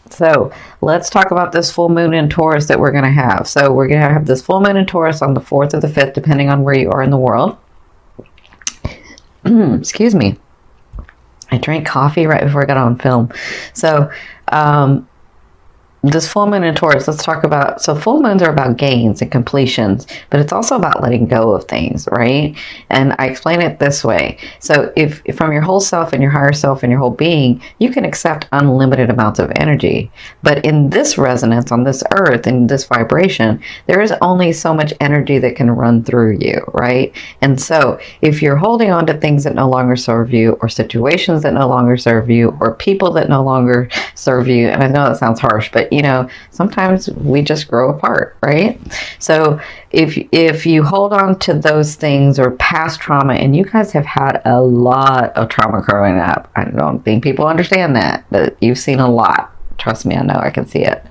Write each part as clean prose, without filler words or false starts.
So let's talk about this full moon in Taurus that we're going to have. So we're going to have this full moon in Taurus on the 4th or the 5th, depending on where you are in the world. Excuse me. I drank coffee right before I got on film. So, this full moon in Taurus, let's talk about, so full moons are about gains and completions, but it's also about letting go of things, right? And I explain it this way. So if from your whole self and your higher self and your whole being, you can accept unlimited amounts of energy. But in this resonance on this earth, in this vibration, there is only so much energy that can run through you, right? And so if you're holding on to things that no longer serve you, or situations that no longer serve you, or people that no longer serve you, and I know that sounds harsh, but sometimes we just grow apart, right? So if you hold on to those things or past trauma, and you guys have had a lot of trauma growing up, I don't think people understand that, but you've seen a lot. Trust me, I know, I can see it.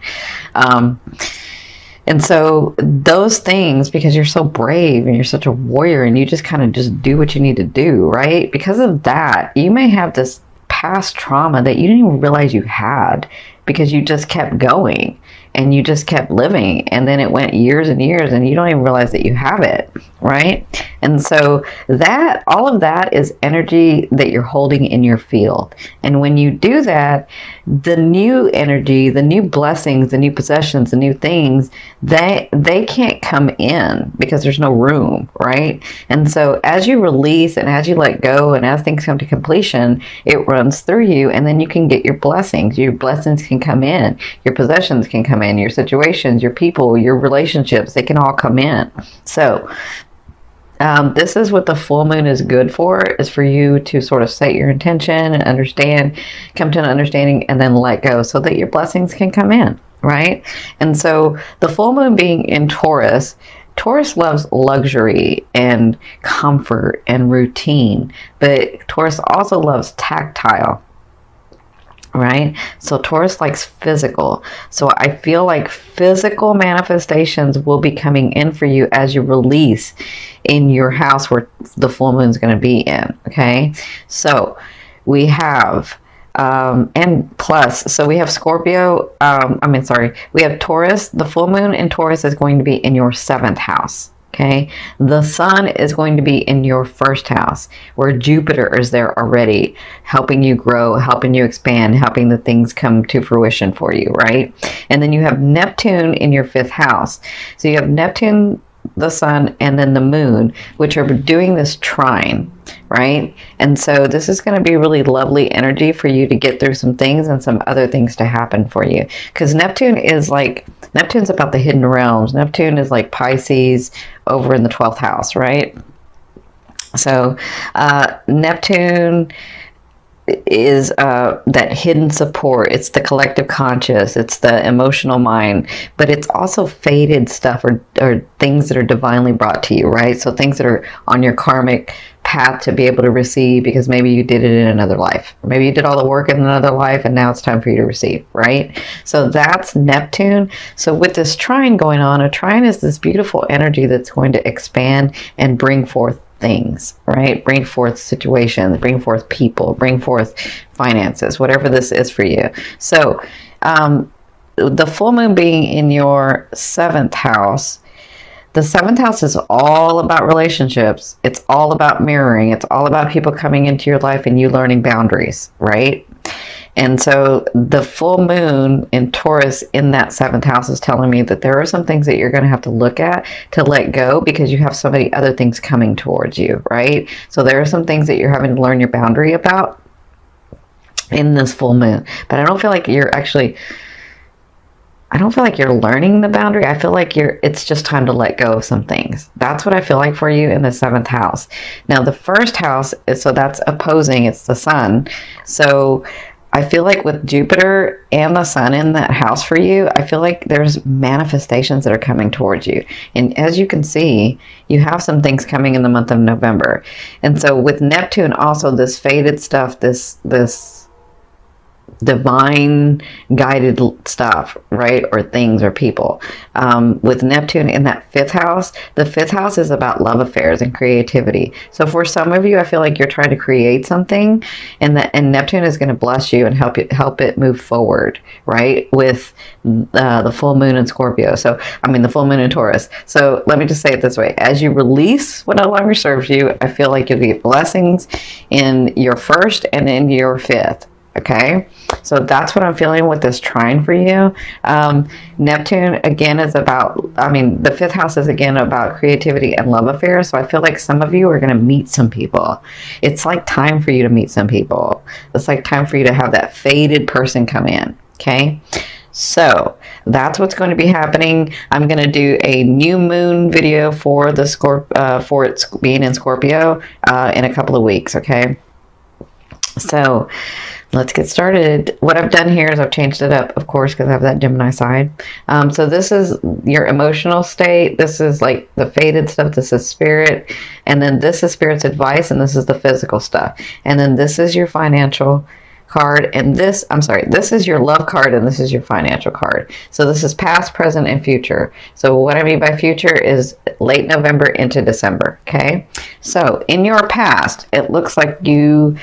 And so those things, because you're so brave and you're such a warrior and you just kind of just do what you need to do, right? Because of that, you may have this past trauma that you didn't even realize you had, because you just kept going and you just kept living, and then it went years and years and you don't even realize that you have it, right? And so that, all of that is energy that you're holding in your field. And when you do that, the new energy, the new blessings, the new possessions, the new things, they can't come in because there's no room, right? And so as you release and as you let go and as things come to completion, it runs through you, and then you can get your blessings. Your blessings can come in, your possessions can come in, your situations, your people, your relationships, they can all come in. So this is what the full moon is good for, is for you to sort of set your intention and understand, come to an understanding, and then let go so that your blessings can come in, right? And so the full moon being in Taurus, Taurus loves luxury and comfort and routine, but Taurus also loves tactile, right? So Taurus likes physical. So I feel like physical manifestations will be coming in for you as you release in your house where the full moon is going to be in. Okay. So we have, and plus, so we have Scorpio, we have Taurus. The full moon in Taurus is going to be in your 7th house. Okay, the sun is going to be in your 1st house, where Jupiter is there already, helping you grow, helping you expand, helping the things come to fruition for you, right? And then you have Neptune in your 5th house. So you have Neptune, the sun, and then the moon, which are doing this trine, right? And so this is going to be really lovely energy for you to get through some things and some other things to happen for you. Because Neptune's about the hidden realms. Neptune is like Pisces over in the 12th house, right? So Neptune is that hidden support. It's the collective conscious, it's the emotional mind, but it's also fated stuff or things that are divinely brought to you, right? So things that are on your karmic path to be able to receive, because maybe you did it in another life, or maybe you did all the work in another life and now it's time for you to receive, right? So that's Neptune. So with this trine going on, a trine is this beautiful energy that's going to expand and bring forth things, right? Bring forth situations, bring forth people, bring forth finances, whatever this is for you. So the full moon being in your 7th house, the 7th house is all about relationships. It's all about mirroring. It's all about people coming into your life and you learning boundaries, right? And so the full moon in Taurus in that 7th house is telling me that there are some things that you're going to have to look at to let go, because you have so many other things coming towards you, right? So there are some things that you're having to learn your boundary about in this full moon. But I don't feel like you're learning the boundary. I feel like it's just time to let go of some things. That's what I feel like for you in the 7th house. Now the 1st house is, so that's opposing, it's the sun. So I feel like with Jupiter and the sun in that house for you, I feel like there's manifestations that are coming towards you. And as you can see, you have some things coming in the month of November. And so with Neptune also, this faded stuff, this divine guided stuff, right? Or things or people. With Neptune in that fifth house, the fifth house is about love affairs and creativity. So for some of you, I feel like you're trying to create something, and Neptune is going to bless you and help it move forward, right? With the full moon in Scorpio. So, I mean, the full moon in Taurus. So let me just say it this way. As you release what no longer serves you, I feel like you'll get blessings in your first and in your fifth. Okay, so that's what I'm feeling with this trine for you. Neptune, again, is about, I mean, the fifth house is, again, about creativity and love affairs. So I feel like some of you are going to meet some people. It's like time for you to meet some people. It's like time for you to have that fated person come in. Okay, so that's what's going to be happening. I'm going to do a new moon video for the for it being in Scorpio in a couple of weeks. Okay, so let's get started. What I've done here is I've changed it up, of course, because I have that Gemini side. So this is your emotional state. This is like the fated stuff. This is spirit. And then this is spirit's advice. And this is the physical stuff. And then this is your financial card. And this, I'm sorry, this is your love card. And this is your financial card. So this is past, present, and future. So what I mean by future is late November into December. Okay. So in your past, it looks like you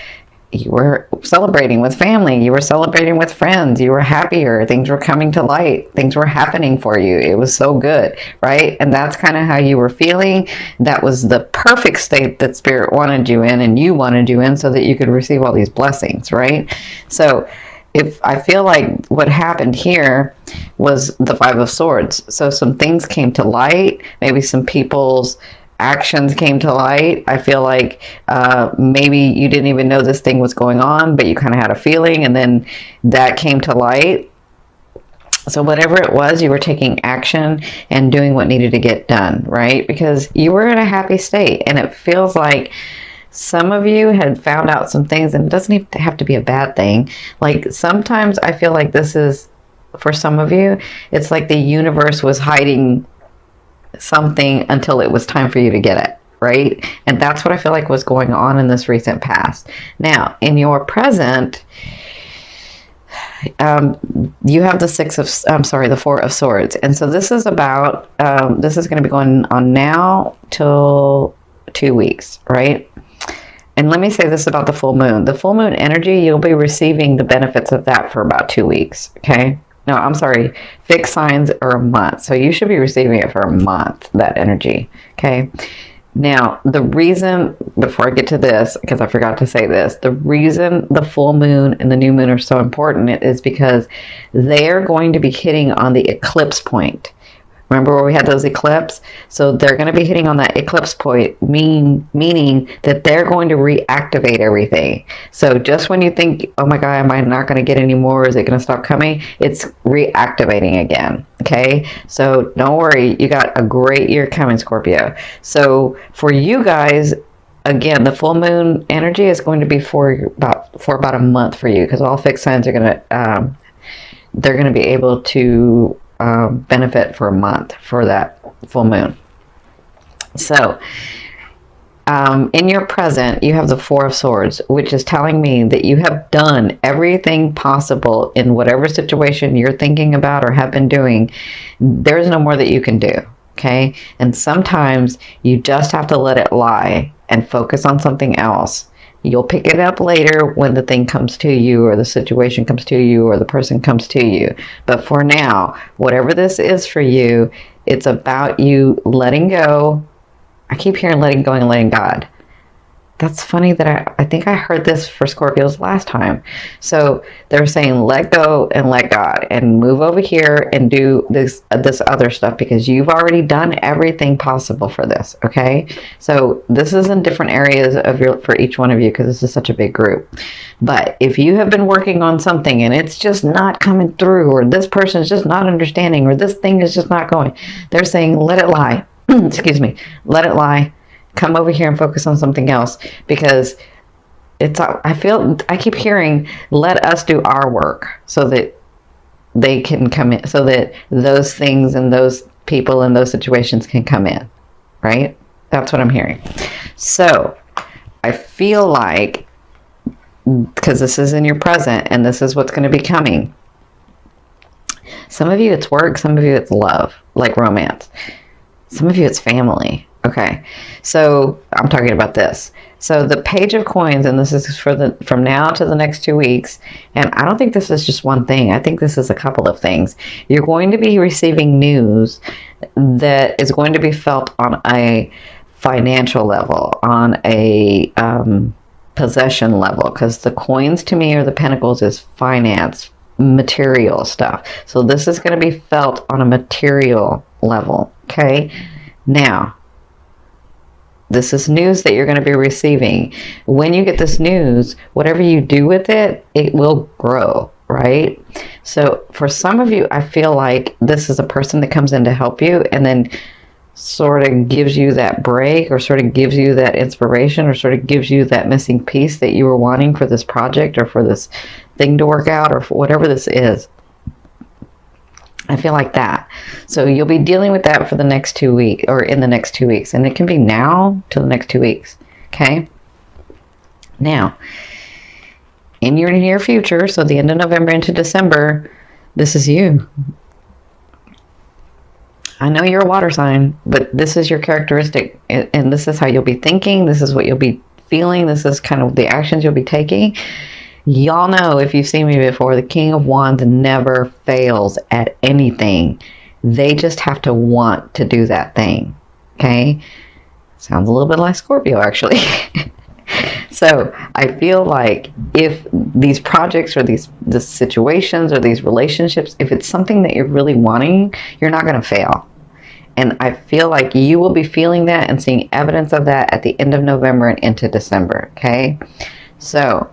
were celebrating with family, you were celebrating with friends, you were happier, things were coming to light, things were happening for you. It was so good, right? And that's kind of how you were feeling. That was the perfect state that Spirit wanted you in, and you wanted you in, so that you could receive all these blessings, right? So if I feel like what happened here was the Five of Swords. So some things came to light, maybe some people's actions came to light. I feel like maybe you didn't even know this thing was going on, but you kind of had a feeling, and then that came to light. So whatever it was, you were taking action and doing what needed to get done, right? Because you were in a happy state, and it feels like some of you had found out some things, and it doesn't even have to be a bad thing. Like sometimes I feel like this is, for some of you, it's like the universe was hiding something until it was time for you to get it, right? And that's what I feel like was going on in this recent past. Now, in your present, you have the Four of Swords. And so this is about, this is going to be going on now till 2 weeks, right? And let me say this about the full moon. The full moon energy, you'll be receiving the benefits of that for about 2 weeks, okay? No, I'm sorry. Fixed signs are a month. So you should be receiving it for a month, that energy. Okay. Now, the reason, before I get to this, because I forgot to say this, the reason the full moon and the new moon are so important is because they're going to be hitting on the eclipse point. Remember where we had those eclipses? So they're going to be hitting on that eclipse point, meaning that they're going to reactivate everything. So just when you think, oh my God, am I not going to get any more? Is it going to stop coming? It's reactivating again. Okay. So don't worry. You got a great year coming, Scorpio. So for you guys, again, the full moon energy is going to be for about a month for you, because all fixed signs are going to, they're going to be able to benefit for a month for that full moon. So in your present, you have the Four of Swords, which is telling me that you have done everything possible in whatever situation you're thinking about or have been doing. There's no more that you can do. Okay. And sometimes you just have to let it lie and focus on something else. You'll pick it up later when the thing comes to you, or the situation comes to you, or the person comes to you. But for now, whatever this is for you, it's about you letting go. I keep hearing letting go and letting God. That's funny that I think I heard this for Scorpios last time. So they're saying let go and let God, and move over here and do this other stuff, because you've already done everything possible for this. Okay. So this is in different areas for each one of you, because this is such a big group. But if you have been working on something and it's just not coming through, or this person is just not understanding, or this thing is just not going, they're saying let it lie. Excuse me. Let it lie. Come over here and focus on something else, because I keep hearing, let us do our work so that they can come in, so that those things and those people and those situations can come in, right? That's what I'm hearing. So I feel like because this is in your present and this is what's going to be coming. Some of you it's work, some of you it's love, like romance. Some of you it's family. Okay, so I'm talking about this. So the Page of Coins, and this is from now to the next 2 weeks, and I don't think this is just one thing. I think this is a couple of things. You're going to be receiving news that is going to be felt on a financial level, on a possession level, because the coins to me, or the pentacles, is finance, material stuff. So this is going to be felt on a material level. Okay, now this is news that you're going to be receiving. When you get this news, whatever you do with it, it will grow, right? So for some of you, I feel like this is a person that comes in to help you and then sort of gives you that break, or sort of gives you that inspiration, or sort of gives you that missing piece that you were wanting for this project, or for this thing to work out, or for whatever this is. I feel like that. So you'll be dealing with that for the next 2 weeks, or in the next 2 weeks. And it can be now to the next 2 weeks. Okay? Now, in your near future, so the end of November into December, this is you. I know you're a water sign, but this is your characteristic. And this is how you'll be thinking. This is what you'll be feeling. This is kind of the actions you'll be taking. Y'all know, if you've seen me before, the King of Wands never fails at anything. They just have to want to do that thing. Okay? Sounds a little bit like Scorpio, actually. So I feel like if these projects, or these situations, or these relationships, if it's something that you're really wanting, you're not going to fail. And I feel like you will be feeling that and seeing evidence of that at the end of November and into December. Okay? So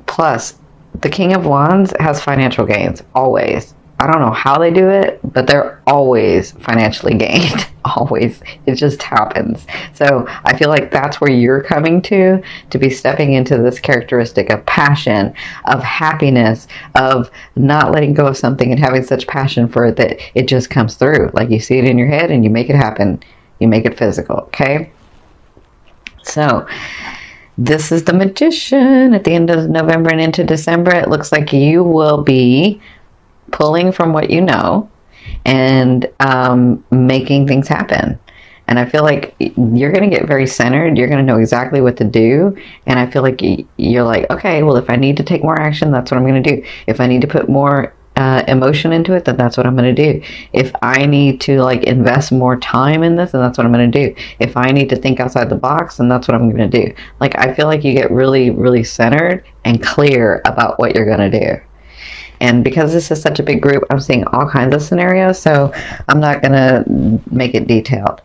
plus, the King of Wands has financial gains, always. I don't know how they do it, but they're always financially gained. Always. It just happens. So I feel like that's where you're coming to be stepping into this characteristic of passion, of happiness, of not letting go of something and having such passion for it that it just comes through. Like you see it in your head and you make it happen. You make it physical, okay? So this is the Magician at the end of November and into December. It looks like you will be pulling from what you know and making things happen. And I feel like you're going to get very centered. You're going to know exactly what to do. And I feel like you're like, okay, well, if I need to take more action, that's what I'm going to do. If I need to put more emotion into it, then that's what I'm going to do. If I need to like invest more time in this, then that's what I'm going to do. If I need to think outside the box, then that's what I'm going to do. Like, I feel like you get really, really centered and clear about what you're going to do. And because this is such a big group, I'm seeing all kinds of scenarios, so I'm not going to make it detailed.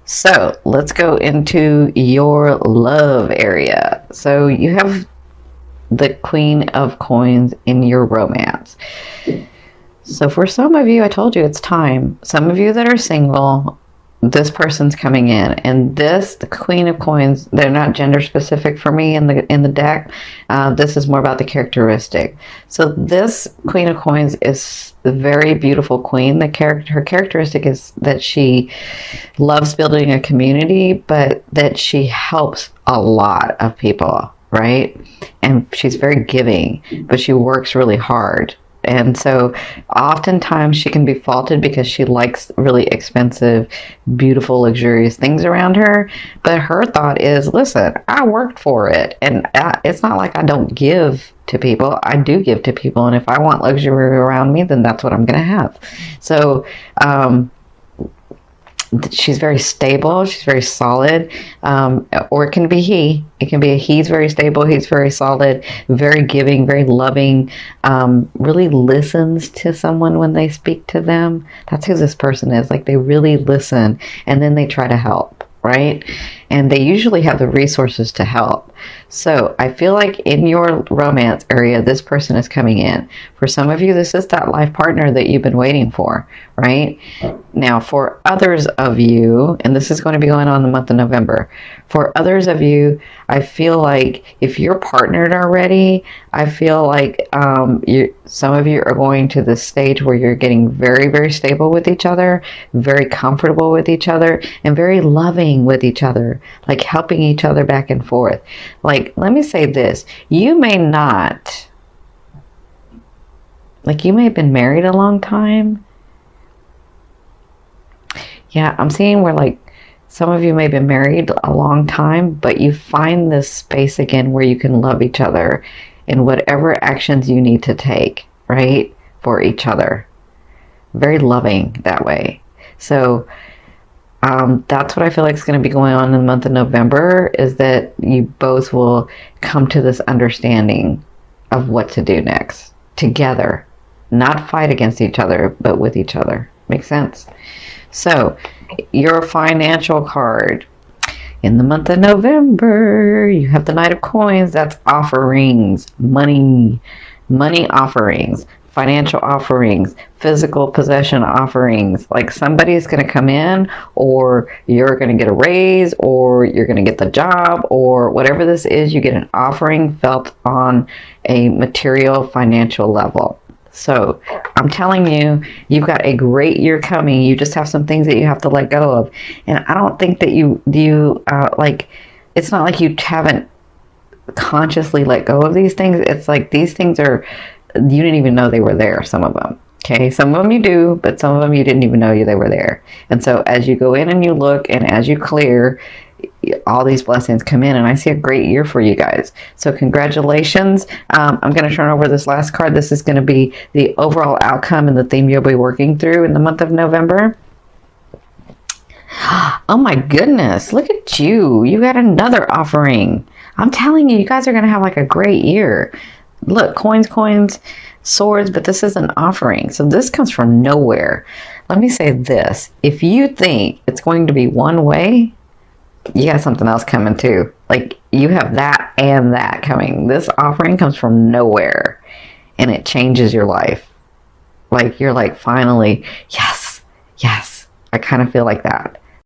So let's go into your love area. So you have the Queen of Coins in your romance. So for some of you, I told you it's time. Some of you that are single, this person's coming in, and the Queen of Coins, they're not gender specific for me in the deck. This is more about the characteristic. So this Queen of Coins is a very beautiful queen. Her characteristic is that she loves building a community, but that she helps a lot of people, right? And she's very giving, but she works really hard. And so oftentimes she can be faulted because she likes really expensive, beautiful, luxurious things around her. But her thought is, listen, I worked for it. And it's not like I don't give to people. I do give to people. And if I want luxury around me, then that's what I'm going to have. So, she's very stable. She's very solid. Or it can be he. It can be he's very stable. He's very solid, very giving, very loving, really listens to someone when they speak to them. That's who this person is. Like, they really listen and then they try to help, right? And they usually have the resources to help. So I feel like in your romance area, this person is coming in. For some of you, this is that life partner that you've been waiting for, right? Now, for others of you, and this is going to be going on the month of November, for others of you, I feel like if you're partnered already, I feel like some of you are going to this stage where you're getting very, very stable with each other, very comfortable with each other, and very loving loving with each other, like helping each other back and forth. Like, let me say this. You may not, like, you may have been married a long time. Yeah, I'm seeing where, like, some of you may have been married a long time, but you find this space again where you can love each other in whatever actions you need to take, right, for each other. Very loving that way. So that's what I feel like is going to be going on in the month of November, is that you both will come to this understanding of what to do next together. Not fight against each other, but with each other. Makes sense? So, your financial card. In the month of November, you have the Knight of Coins. That's offerings, money offerings, financial offerings, physical possession offerings. Like, somebody's going to come in, or you're going to get a raise, or you're going to get the job, or whatever this is, you get an offering felt on a material financial level. So I'm telling you, you've got a great year coming. You just have some things that you have to let go of. And I don't think that you like, it's not like you haven't consciously let go of these things. It's like these things are, you didn't even know they were there, some of them. Okay, some of them you do, but some of them you didn't even know they were there. And so as you go in and you look, and as you clear, all these blessings come in, and I see a great year for you guys. So congratulations. I'm going to turn over this last card. This is going to be the overall outcome and the theme you'll be working through in the month of November. Oh my goodness, look at you. You got another offering. I'm telling you, you guys are going to have like a great year. Look, coins, swords, but this is an offering. So this comes from nowhere. Let me say this. If you think it's going to be one way, you got something else coming too. Like, you have that and that coming. This offering comes from nowhere, and it changes your life. Like, you're like, finally, yes. I kind of feel like that.